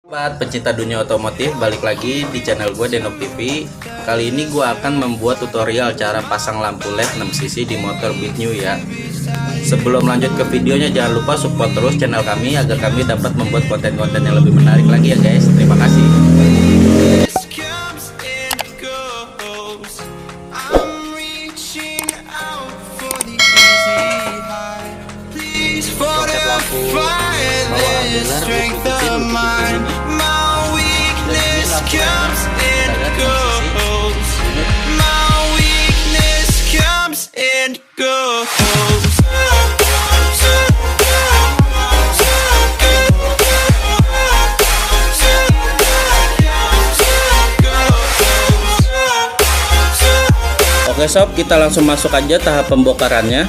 Sobat pencinta dunia otomotif, balik lagi di channel gue DHENOK TV. Kali ini gue akan membuat tutorial cara pasang lampu LED 6 cc di motor Beat New ya. Sebelum lanjut ke videonya, jangan lupa support terus channel kami agar kami dapat membuat konten-konten yang lebih menarik lagi ya guys. Terima kasih. Roket lampu bawah dealer ikutin Oke sob, kita langsung masuk aja tahap pembongkarannya.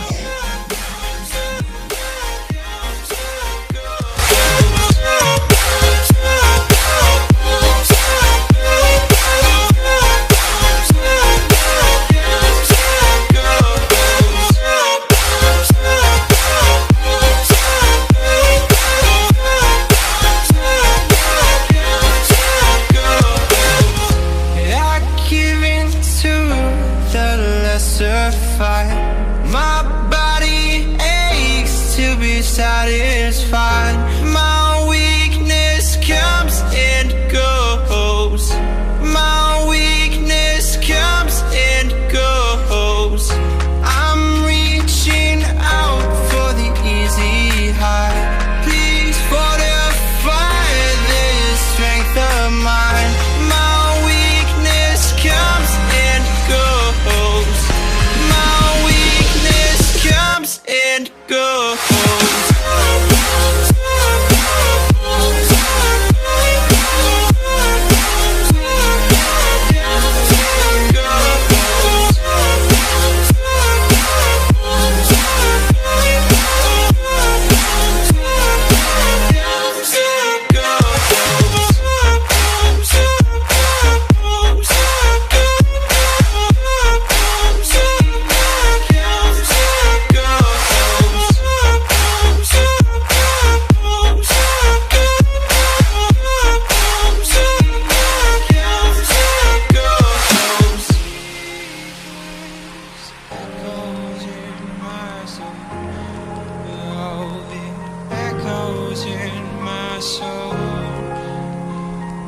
My body aches to be satisfied. My weakness comes and goes. My weakness comes and goes. I'm reaching out for the easy high. Please fortify this strength of mine. My weakness comes and goes. And go.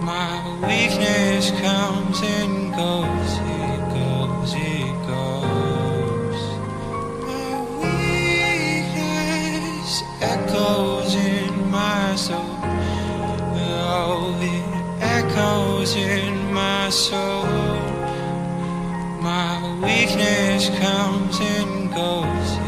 My weakness comes and goes, it goes, it goes. My weakness echoes in my soul. Oh, it echoes in my soul. My weakness comes and goes.